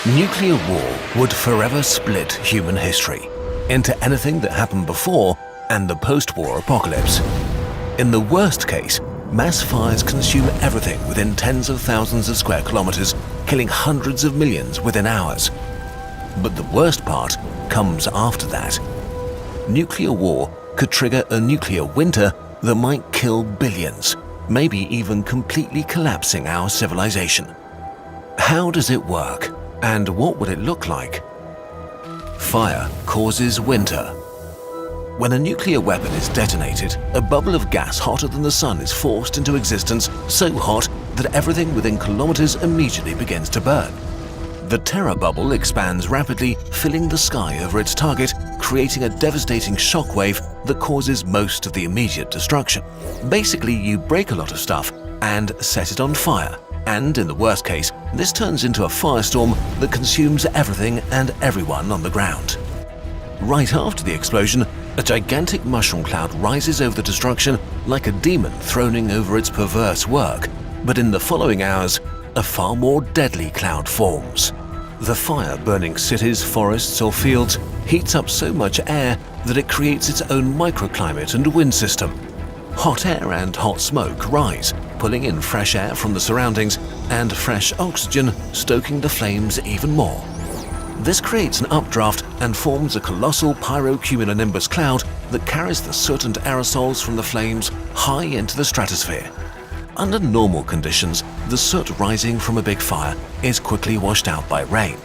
Nuclear war would forever split human history into anything that happened before and the post-war apocalypse. In the worst case, mass fires consume everything within tens of thousands of square kilometers, killing hundreds of millions within hours. But the worst part comes after that. Nuclear war could trigger a nuclear winter that might kill billions, maybe even completely collapsing our civilization. How does it work? And what would it look like? Fire causes winter. When a nuclear weapon is detonated, a bubble of gas hotter than the sun is forced into existence, so hot that everything within kilometers immediately begins to burn. The terror bubble expands rapidly, filling the sky over its target, creating a devastating shockwave that causes most of the immediate destruction. Basically, you break a lot of stuff and set it on fire. And in the worst case, this turns into a firestorm that consumes everything and everyone on the ground. Right after the explosion, a gigantic mushroom cloud rises over the destruction like a demon throning over its perverse work. But in the following hours, a far more deadly cloud forms. The fire burning cities, forests or fields heats up so much air that it creates its own microclimate and wind system. Hot air and hot smoke rise, pulling in fresh air from the surroundings and fresh oxygen, stoking the flames even more. This creates an updraft and forms a colossal pyrocumulonimbus cloud that carries the soot and aerosols from the flames high into the stratosphere. Under normal conditions, the soot rising from a big fire is quickly washed out by rain.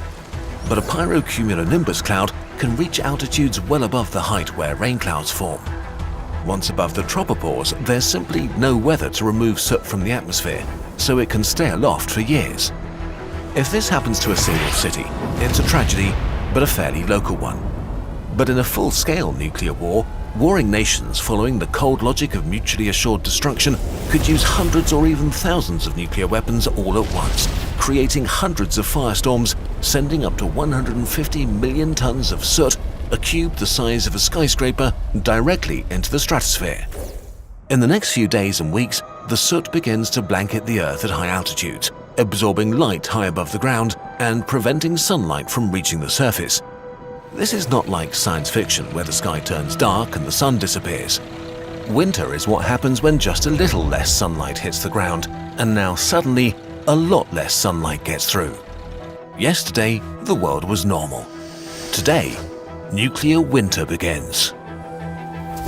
But a pyrocumulonimbus cloud can reach altitudes well above the height where rain clouds form. Once above the tropopause, there's simply no weather to remove soot from the atmosphere, so it can stay aloft for years. If this happens to a single city, it's a tragedy, but a fairly local one. But in a full-scale nuclear war, warring nations following the cold logic of mutually assured destruction could use hundreds or even thousands of nuclear weapons all at once, creating hundreds of firestorms, sending up to 150 million tons of soot, a cube the size of a skyscraper, directly into the stratosphere. In the next few days and weeks, the soot begins to blanket the Earth at high altitudes, absorbing light high above the ground and preventing sunlight from reaching the surface. This is not like science fiction where the sky turns dark and the sun disappears. Winter is what happens when just a little less sunlight hits the ground, and now suddenly a lot less sunlight gets through. Yesterday, the world was normal. Today, nuclear winter begins.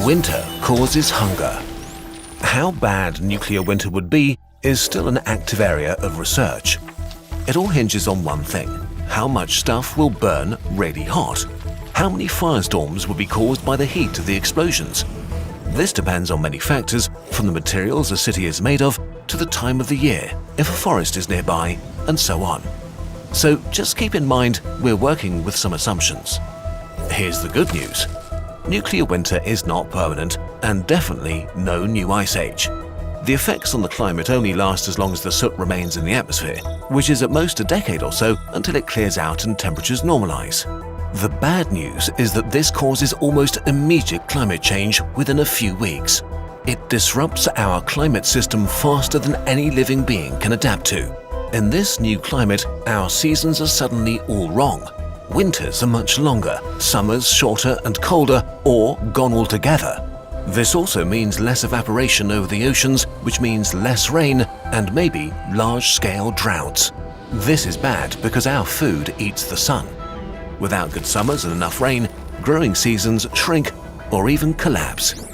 Winter causes hunger. How bad nuclear winter would be is still an active area of research. It all hinges on one thing: how much stuff will burn really hot? How many firestorms will be caused by the heat of the explosions? This depends on many factors, from the materials a city is made of to the time of the year, if a forest is nearby, and so on. So just keep in mind we're working with some assumptions. Here's the good news. Nuclear winter is not permanent, and definitely no new ice age. The effects on the climate only last as long as the soot remains in the atmosphere, which is at most a decade or so until it clears out and temperatures normalize. The bad news is that this causes almost immediate climate change within a few weeks. It disrupts our climate system faster than any living being can adapt to. In this new climate, our seasons are suddenly all wrong. Winters are much longer, summers shorter and colder, or gone altogether. This also means less evaporation over the oceans, which means less rain and maybe large-scale droughts. This is bad because our food eats the sun. Without good summers and enough rain, growing seasons shrink or even collapse.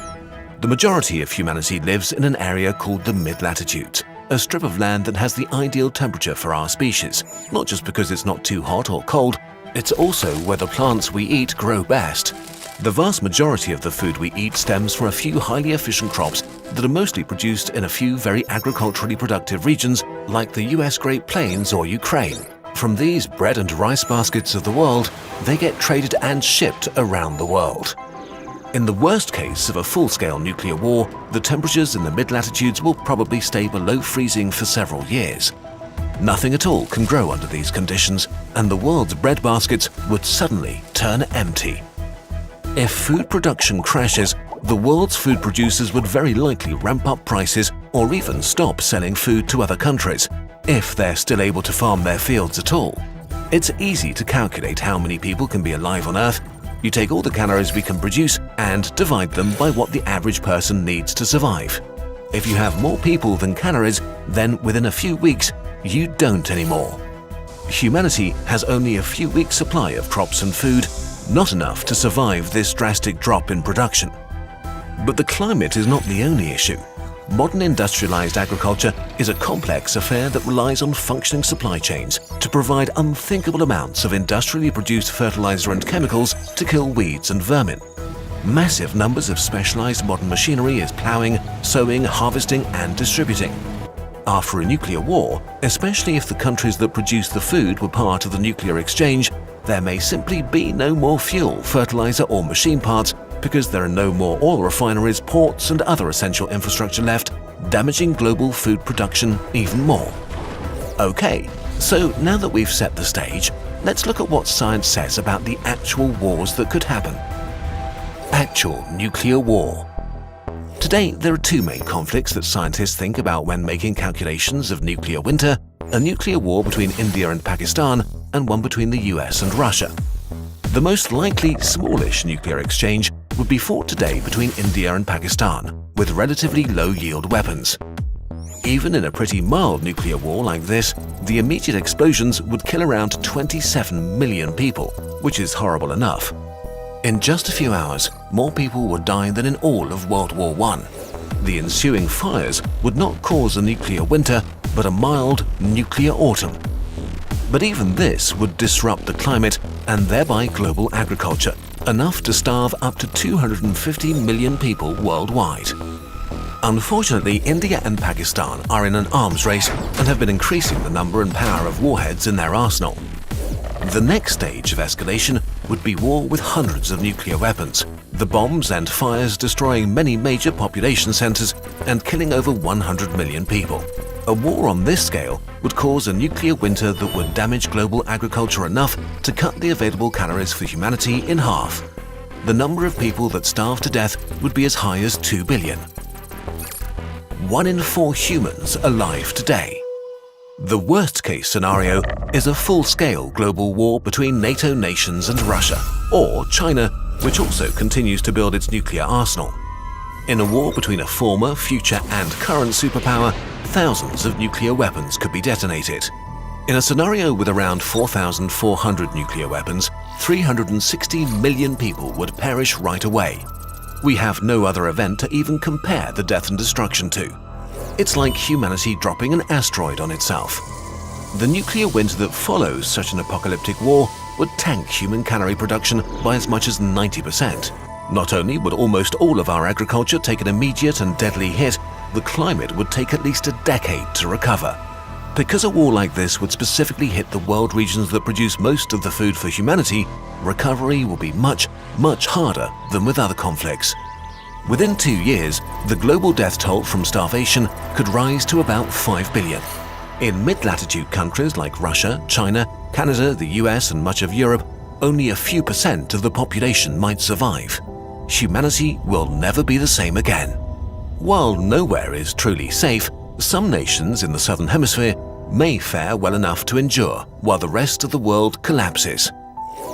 The majority of humanity lives in an area called the mid-latitudes, a strip of land that has the ideal temperature for our species, not just because it's not too hot or cold, it's also where the plants we eat grow best. The vast majority of the food we eat stems from a few highly efficient crops that are mostly produced in a few very agriculturally productive regions like the US Great Plains or Ukraine. From these bread and rice baskets of the world, they get traded and shipped around the world. In the worst case of a full-scale nuclear war, the temperatures in the mid-latitudes will probably stay below freezing for several years. Nothing at all can grow under these conditions, and the world's bread baskets would suddenly turn empty. If food production crashes, the world's food producers would very likely ramp up prices or even stop selling food to other countries, if they're still able to farm their fields at all. It's easy to calculate how many people can be alive on Earth. You take all the calories we can produce and divide them by what the average person needs to survive. If you have more people than calories, then within a few weeks, you don't anymore. Humanity has only a few weeks' supply of crops and food, not enough to survive this drastic drop in production. But the climate is not the only issue. Modern industrialized agriculture is a complex affair that relies on functioning supply chains to provide unthinkable amounts of industrially produced fertilizer and chemicals to kill weeds and vermin. Massive numbers of specialized modern machinery is plowing, sowing, harvesting, and distributing. After a nuclear war, especially if the countries that produce the food were part of the nuclear exchange, there may simply be no more fuel, fertilizer, or machine parts because there are no more oil refineries, ports, and other essential infrastructure left, damaging global food production even more. Okay, so now that we've set the stage, let's look at what science says about the actual wars that could happen. Actual nuclear war. Today, there are two main conflicts that scientists think about when making calculations of nuclear winter: a nuclear war between India and Pakistan, and one between the US and Russia. The most likely smallish nuclear exchange would be fought today between India and Pakistan, with relatively low-yield weapons. Even in a pretty mild nuclear war like this, the immediate explosions would kill around 27 million people, which is horrible enough. In just a few hours, more people would die than in all of World War I. The ensuing fires would not cause a nuclear winter, but a mild nuclear autumn. But even this would disrupt the climate and thereby global agriculture, enough to starve up to 250 million people worldwide. Unfortunately, India and Pakistan are in an arms race and have been increasing the number and power of warheads in their arsenal. The next stage of escalation would be war with hundreds of nuclear weapons, the bombs and fires destroying many major population centers and killing over 100 million people. A war on this scale would cause a nuclear winter that would damage global agriculture enough to cut the available calories for humanity in half. The number of people that starve to death would be as high as 2 billion. 1 in 4 humans alive today. The worst-case scenario is a full-scale global war between NATO nations and Russia, or China, which also continues to build its nuclear arsenal. In a war between a former, future, and current superpower, thousands of nuclear weapons could be detonated. In a scenario with around 4,400 nuclear weapons, 360 million people would perish right away. We have no other event to even compare the death and destruction to. It's like humanity dropping an asteroid on itself. The nuclear winter that follows such an apocalyptic war would tank human calorie production by as much as 90%. Not only would almost all of our agriculture take an immediate and deadly hit, the climate would take at least a decade to recover. Because a war like this would specifically hit the world regions that produce most of the food for humanity, recovery will be much, much harder than with other conflicts. Within 2 years, the global death toll from starvation could rise to about 5 billion. In mid-latitude countries like Russia, China, Canada, the US, and much of Europe, only a few % of the population might survive. Humanity will never be the same again. While nowhere is truly safe, some nations in the Southern Hemisphere may fare well enough to endure while the rest of the world collapses.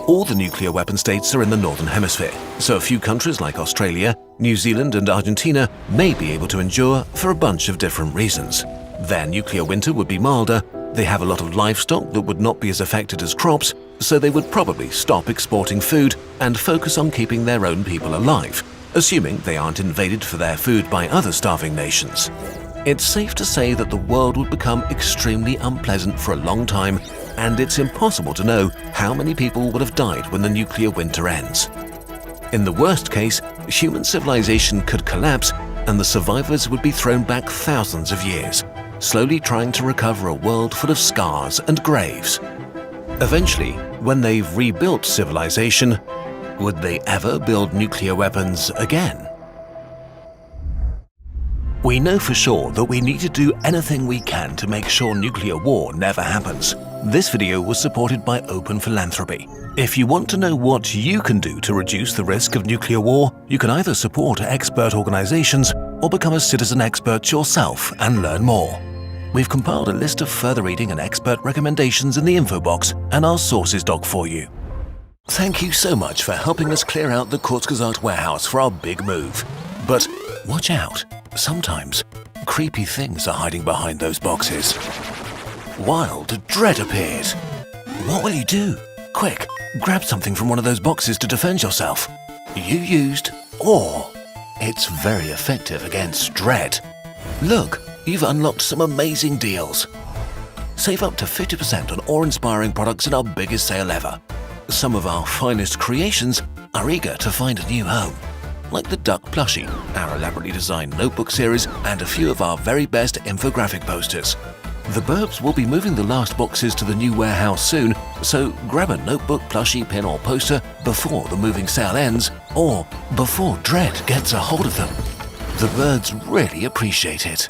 All the nuclear weapon states are in the Northern Hemisphere, so a few countries like Australia, New Zealand, and Argentina may be able to endure for a bunch of different reasons. Their nuclear winter would be milder, they have a lot of livestock that would not be as affected as crops, so they would probably stop exporting food and focus on keeping their own people alive, assuming they aren't invaded for their food by other starving nations. It's safe to say that the world would become extremely unpleasant for a long time, and it's impossible to know how many people would have died when the nuclear winter ends. In the worst case, human civilization could collapse and the survivors would be thrown back thousands of years, slowly trying to recover a world full of scars and graves. Eventually, when they've rebuilt civilization, would they ever build nuclear weapons again? We know for sure that we need to do anything we can to make sure nuclear war never happens. This video was supported by Open Philanthropy. If you want to know what you can do to reduce the risk of nuclear war, you can either support expert organizations or become a citizen expert yourself and learn more. We've compiled a list of further reading and expert recommendations in the info box and our sources doc for you. Thank you so much for helping us clear out the Kurzgesagt warehouse for our big move. But watch out, sometimes creepy things are hiding behind those boxes. Wild dread appears. What will you do? Quick, grab something from one of those boxes to defend yourself. You used awe. It's very effective against dread. Look, you've unlocked some amazing deals. Save up to 50% on awe-inspiring products in our biggest sale ever. Some of our finest creations are eager to find a new home, like the Duck Plushie, our elaborately designed notebook series, and a few of our very best infographic posters. The Burbs will be moving the last boxes to the new warehouse soon, so grab a notebook, plushie, pin or poster before the moving sale ends or before dread gets a hold of them. The birds really appreciate it.